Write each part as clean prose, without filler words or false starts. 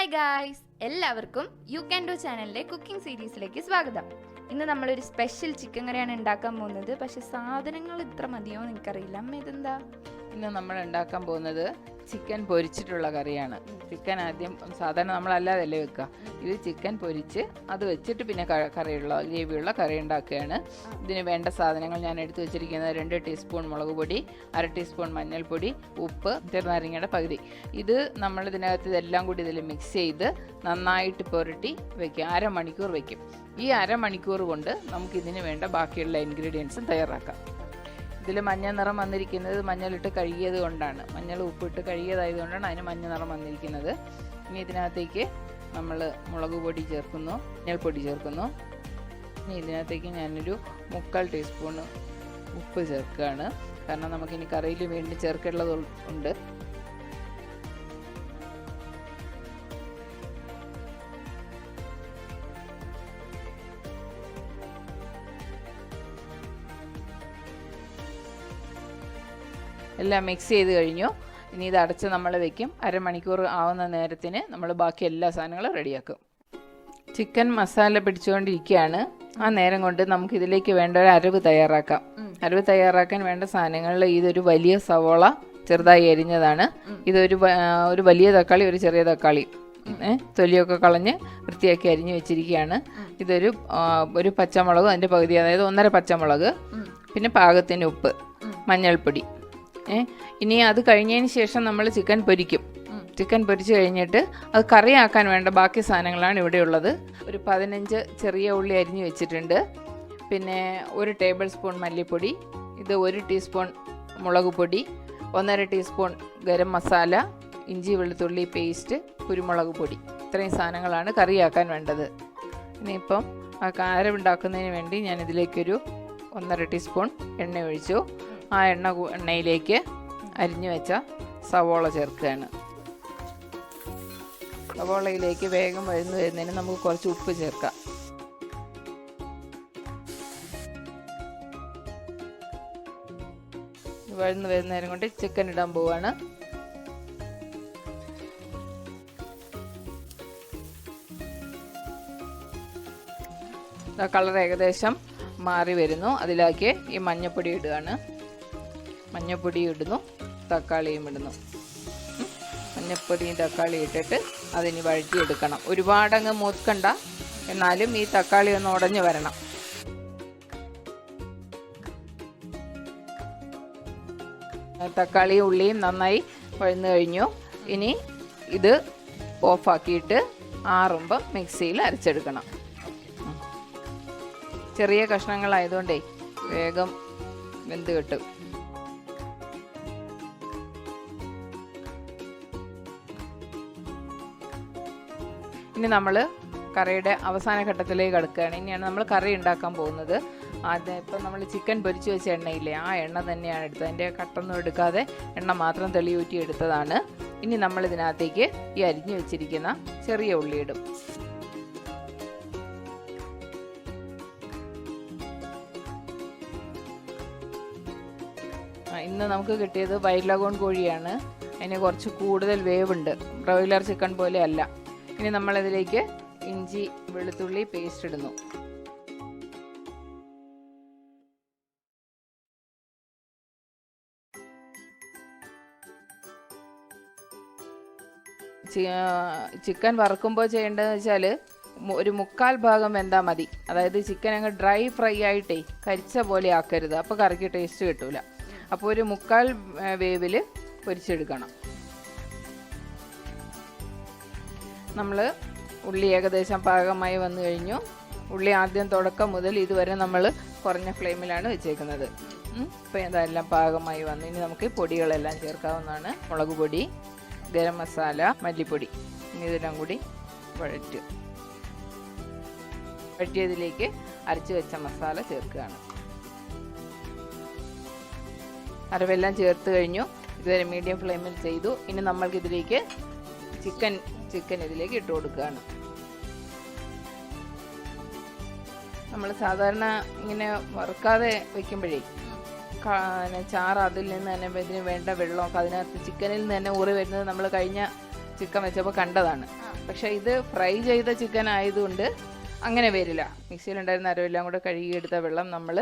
Hi guys, എല്ലാവർക്കും you can do ചാനലിലെ cooking സീരീസിലേക്ക് സ്വാഗതം. ഇന്ന് നമ്മളൊരു സ്പെഷ്യൽ ചിക്കൻ കറിയാണ് ഉണ്ടാക്കാൻ പോകുന്നത്. പക്ഷെ സാധനങ്ങൾ ഇത്ര മതിയോ എന്ന് എനിക്കറിയില്ല. അമ്മ ഇതെന്താ? ഇന്ന് നമ്മൾ ഉണ്ടാക്കാൻ പോകുന്നത് ചിക്കൻ പൊരിച്ചിട്ടുള്ള കറിയാണ്. ചിക്കൻ ആദ്യം സാധാരണ നമ്മളല്ലാതല്ലേ വെക്കുക. ഇത് ചിക്കൻ പൊരിച്ച് അത് വെച്ചിട്ട് പിന്നെ കറിയുള്ള ഗ്രേവിയുള്ള കറി ഉണ്ടാക്കുകയാണ്. ഇതിന് വേണ്ട സാധനങ്ങൾ ഞാൻ എടുത്തു വെച്ചിരിക്കുന്നത് 2 ടീസ്പൂൺ മുളക് പൊടി, 1/2 ടീസ്പൂൺ മഞ്ഞൾപ്പൊടി, ഉപ്പ്, ചെറുനാരങ്ങയുടെ പകുതി. ഇത് നമ്മൾ ഇതിനകത്ത് ഇതെല്ലാം കൂടി ഇതിൽ മിക്സ് ചെയ്ത് നന്നായിട്ട് പുരട്ടി വയ്ക്കും. അരമണിക്കൂർ വയ്ക്കും. ഈ അരമണിക്കൂർ കൊണ്ട് നമുക്കിതിന് വേണ്ട ബാക്കിയുള്ള ഇൻഗ്രീഡിയൻസും തയ്യാറാക്കാം. ഇതിൽ മഞ്ഞ നിറം വന്നിരിക്കുന്നത് മഞ്ഞളിട്ട് കഴുകിയത് കൊണ്ടാണ്. മഞ്ഞൾ ഉപ്പിട്ട് കഴുകിയതായതുകൊണ്ടാണ് അതിന് മഞ്ഞ നിറം വന്നിരിക്കുന്നത്. ഇനി ഇതിനകത്തേക്ക് നമ്മൾ മുളക് പൊടി ചേർക്കുന്നു, മഞ്ഞൾപ്പൊടി ചേർക്കുന്നു. ഇനി ഇതിനകത്തേക്ക് ഞാനൊരു 3/4 ടീസ്പൂൺ ഉപ്പ് ചേർക്കുകയാണ്. കാരണം നമുക്കിനി കറിയിൽ വീണ്ടും ചേർക്കേണ്ടത് ഉണ്ട്. എല്ലാം മിക്സ് ചെയ്ത് കഴിഞ്ഞു. ഇനി ഇത് അടച്ച് നമ്മൾ വെക്കും. അരമണിക്കൂർ ആവുന്ന നേരത്തിന് നമ്മൾ ബാക്കി എല്ലാ സാധനങ്ങളും റെഡിയാക്കും. ചിക്കൻ മസാല പിടിച്ചുകൊണ്ടിരിക്കുകയാണ്. ആ നേരം കൊണ്ട് നമുക്ക് ഇതിലേക്ക് വേണ്ട ഒരു അരവ് തയ്യാറാക്കാം. അരവ് തയ്യാറാക്കാൻ വേണ്ട സാധനങ്ങളിൽ ഇതൊരു വലിയ സവോള ചെറുതായി അരിഞ്ഞതാണ്. ഇതൊരു വലിയ തക്കാളി, ഒരു ചെറിയ തക്കാളി തൊലിയൊക്കെ കളഞ്ഞ് വൃത്തിയാക്കി അരിഞ്ഞ് വെച്ചിരിക്കുകയാണ്. ഒരു പച്ചമുളക്, അതിൻ്റെ പകുതി, അതായത് 1.5 പച്ചമുളക്, പിന്നെ പാകത്തിന് ഉപ്പ്, മഞ്ഞൾപ്പൊടി. ഇനി അത് കഴിഞ്ഞതിന് ശേഷം നമ്മൾ ചിക്കൻ പൊരിക്കും. ചിക്കൻ പൊരിച്ച് കഴിഞ്ഞിട്ട് അത് കറിയാക്കാൻ വേണ്ട ബാക്കി സാധനങ്ങളാണ് ഇവിടെ ഉള്ളത്. ഒരു 15 ചെറിയ ഉള്ളി അരിഞ്ഞ് വെച്ചിട്ടുണ്ട്. പിന്നെ 1 ടേബിൾ സ്പൂൺ മല്ലിപ്പൊടി, ഇത് 1 ടീസ്പൂൺ മുളക് പൊടി, 1.5 ടീസ്പൂൺ ഗരം മസാല, ഇഞ്ചി വെളുത്തുള്ളി പേസ്റ്റ്, കുരുമുളക് പൊടി. ഇത്രയും സാധനങ്ങളാണ് കറിയാക്കാൻ വേണ്ടത്. ഇനിയിപ്പം ആ അരവുണ്ടാക്കുന്നതിന് വേണ്ടി ഞാൻ ഇതിലേക്കൊരു 1.5 ടീസ്പൂൺ എണ്ണ ഒഴിച്ചു. ആ എണ്ണയിലേക്ക് അരിഞ്ഞു വെച്ച സവോള ചേർക്കുകയാണ്. സവോളയിലേക്ക് വേഗം വഴന്നു വരുന്നതിന് നമുക്ക് കുറച്ച് ഉപ്പ് ചേർക്കാം. വഴന്നു വരുന്ന നേരം കൊണ്ട് ചിക്കൻ ഇടാൻ പോവാണ്. കളർ ഏകദേശം മാറി വരുന്നു. അതിലേക്ക് ഈ മഞ്ഞൾപ്പൊടി ഇടുകയാണ്. മഞ്ഞൾപ്പൊടി ഇടുന്നു, തക്കാളിയും ഇടുന്നു. മഞ്ഞൾപ്പൊടിയും തക്കാളി ഇട്ടിട്ട് അതിന് വഴറ്റിയെടുക്കണം. ഒരുപാടങ്ങ് മൂക്കണ്ട, എന്നാലും ഈ തക്കാളി ഒന്ന് ഉടഞ്ഞു വരണം. തക്കാളിയും ഉള്ളിയും നന്നായി വഴന്നു കഴിഞ്ഞു. ഇനി ഇത് ഓഫാക്കിയിട്ട് ആറുമ്പം മിക്സിയിൽ അരച്ചെടുക്കണം. ചെറിയ കഷ്ണങ്ങളായതുകൊണ്ടേ വേഗം വെന്ത് കിട്ടും. ഇനി നമ്മൾ കറിയുടെ അവസാന ഘട്ടത്തിലേക്ക് കടക്കുകയാണ്. ഇനിയാണ് നമ്മൾ കറി ഉണ്ടാക്കാൻ പോകുന്നത്. ആദ്യം ഇപ്പം നമ്മൾ ചിക്കൻ പൊരിച്ച് വെച്ച എണ്ണയില്ലേ, ആ എണ്ണ തന്നെയാണ് എടുത്തത്. അതിൻ്റെ കട്ടൊന്നും എടുക്കാതെ എണ്ണ മാത്രം തെളിയൂറ്റി എടുത്തതാണ്. ഇനി നമ്മൾ ഇതിനകത്തേക്ക് ഈ അരിഞ്ഞു വെച്ചിരിക്കുന്ന ചെറിയ ഉള്ളി ഇടും. ഇന്ന് നമുക്ക് കിട്ടിയത് വൈറ്റ് ലഗോൺ കോഴിയാണ്. അതിന് കുറച്ച് കൂടുതൽ വേവുണ്ട്, ബ്രോയിലർ ചിക്കൻ പോലെ അല്ല. ഇനി നമ്മളിതിലേക്ക് ഇഞ്ചി വെളുത്തുള്ളി പേസ്റ്റ് ഇടുന്നു. ചിക്കൻ വറുക്കുമ്പോൾ ചെയ്യേണ്ടതെന്ന് വെച്ചാൽ ഒരു 1/4 ഭാഗം വെന്താൽ മതി. അതായത് ചിക്കൻ അങ്ങ് ഡ്രൈ ഫ്രൈ ആയിട്ടേ കരിച്ച പോലെ ആക്കരുത്, അപ്പോൾ കറിക്ക് ടേസ്റ്റ് കിട്ടൂല. അപ്പോൾ ഒരു 1/4 വേവിൽ പൊരിച്ചെടുക്കണം. നമ്മൾ ഉള്ളി ഏകദേശം പാകമായി വന്നു കഴിഞ്ഞു. ഉള്ളി ആദ്യം തുടക്കം മുതൽ ഇതുവരെ നമ്മൾ കുറഞ്ഞ ഫ്ലെയിമിലാണ് വെച്ചേക്കുന്നത്. ഇപ്പോൾ ഇതെല്ലാം പാകമായി വന്നു. ഇനി നമുക്ക് പൊടികളെല്ലാം ചേർക്കാവുന്നതാണ്. മുളക് പൊടി, ഗരം മസാല, മല്ലിപ്പൊടി. ഇനി ഇതെല്ലാം കൂടി വഴറ്റിയതിലേക്ക് അരച്ച് വെച്ച മസാല ചേർക്കുകയാണ്. അരവെല്ലാം ചേർത്ത് കഴിഞ്ഞു. ഇതുവരെ മീഡിയം ഫ്ലെയിമിൽ ചെയ്തു. ഇനി നമ്മൾക്കിതിലേക്ക് ചിക്കൻ ഇതിലേക്ക് ഇട്ട് കൊടുക്കുകയാണ്. നമ്മൾ സാധാരണ ഇങ്ങനെ വറുക്കാതെ വെക്കുമ്പോഴേ ചാറ് അതിൽ നിന്ന് തന്നെ ഇതിന് വേണ്ട വെള്ളമൊക്കെ അതിനകത്ത് ചിക്കനിൽ നിന്ന് തന്നെ ഊറി വരുന്നത് നമ്മൾ കഴിഞ്ഞ ചിക്കൻ വെച്ചപ്പോൾ കണ്ടതാണ്. പക്ഷേ ഇത് ഫ്രൈ ചെയ്ത ചിക്കൻ ആയതുകൊണ്ട് അങ്ങനെ വരില്ല. മിക്സിയിലുണ്ടായിരുന്ന അരവെല്ലാം കൂടെ കഴുകിയെടുത്ത വെള്ളം നമ്മൾ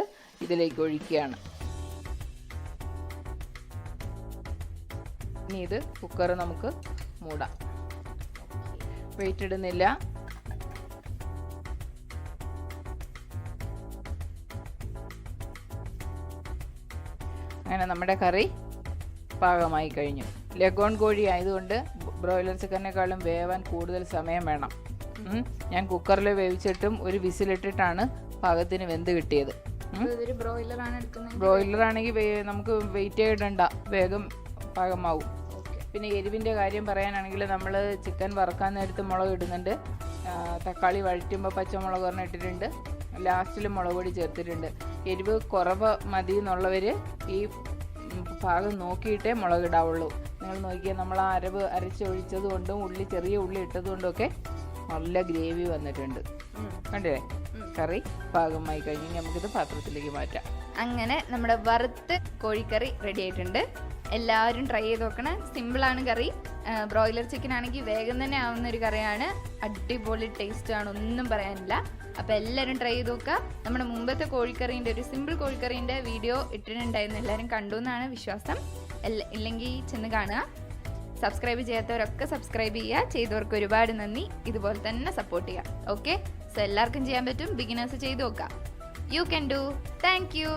ഇതിലേക്ക് ഒഴിക്കുകയാണ്. ഇനി ഇത് കുക്കർ നമുക്ക് മൂടാം. വെയിറ്റ് ഇടുന്നില്ല. അങ്ങനെ നമ്മുടെ കറി പാകമായി കഴിഞ്ഞു. ലഗോൺ കോഴി ആയതുകൊണ്ട് ബ്രോയിലർ ചിക്കനേക്കാളും വേവാൻ കൂടുതൽ സമയം വേണം. ഞാൻ കുക്കറിൽ വേവിച്ചിട്ടും ഒരു വിസിലിട്ടിട്ടാണ് പാകത്തിന് വെന്ത് കിട്ടിയത്. ബ്രോയിലർ ആണെങ്കിൽ നമുക്ക് വെയിറ്റ് ചെയ്തിടണ്ട, വേഗം പാകമാവും. പിന്നെ എരിവിൻ്റെ കാര്യം പറയാനാണെങ്കിൽ നമ്മൾ ചിക്കൻ വറുക്കാൻ നേരത്ത് മുളക് ഇടുന്നുണ്ട്, തക്കാളി വഴറ്റുമ്പോൾ പച്ചമുളക് ഒരെണ്ണം ഇട്ടിട്ടുണ്ട്, ലാസ്റ്റിൽ മുളക് പൊടി ചേർത്തിട്ടുണ്ട്. എരിവ് കുറവ് മതി എന്നുള്ളവർ ഈ ഭാഗം നോക്കിയിട്ടേ മുളകിടാവുള്ളൂ. നിങ്ങൾ നോക്കിയാൽ നമ്മൾ ആ അരവ് അരച്ചൊഴിച്ചത് കൊണ്ടും ചെറിയ ഉള്ളി ഇട്ടത് കൊണ്ടൊക്കെ നല്ല ഗ്രേവി വന്നിട്ടുണ്ട്. കണ്ടില്ലേ? കറി പാകമായി കഴിഞ്ഞ് നമുക്കിത് പാത്രത്തിലേക്ക് മാറ്റാം. അങ്ങനെ നമ്മുടെ വറുത്ത് കോഴിക്കറി റെഡി ആയിട്ടുണ്ട്. എല്ലാവരും ട്രൈ ചെയ്ത് നോക്കണം. സിമ്പിളാണ് കറി. ബ്രോയിലർ ചിക്കൻ ആണെങ്കിൽ വേഗം തന്നെ ആവുന്ന ഒരു കറിയാണ്. അടിപൊളി ടേസ്റ്റാണ്, ഒന്നും പറയാനില്ല. അപ്പോൾ എല്ലാവരും ട്രൈ ചെയ്ത് നോക്കുക. നമ്മുടെ മുമ്പത്തെ കോഴിക്കറീൻ്റെ ഒരു സിമ്പിൾ കോഴിക്കറീൻ്റെ വീഡിയോ ഇട്ടിട്ടുണ്ടായിരുന്നു, എല്ലാവരും കണ്ടു എന്നാണ് വിശ്വാസം. ഇല്ലെങ്കിൽ ചെന്ന് കാണുക. സബ്സ്ക്രൈബ് ചെയ്യാത്തവരൊക്കെ സബ്സ്ക്രൈബ് ചെയ്യുക. ചെയ്തവർക്ക് ഒരുപാട് നന്ദി. ഇതുപോലെ തന്നെ സപ്പോർട്ട് ചെയ്യുക. ഓക്കെ, സോ എല്ലാവർക്കും ചെയ്യാൻ പറ്റും. ബിഗിനേഴ്സ് ചെയ്ത് നോക്കുക. You can do. Thank you.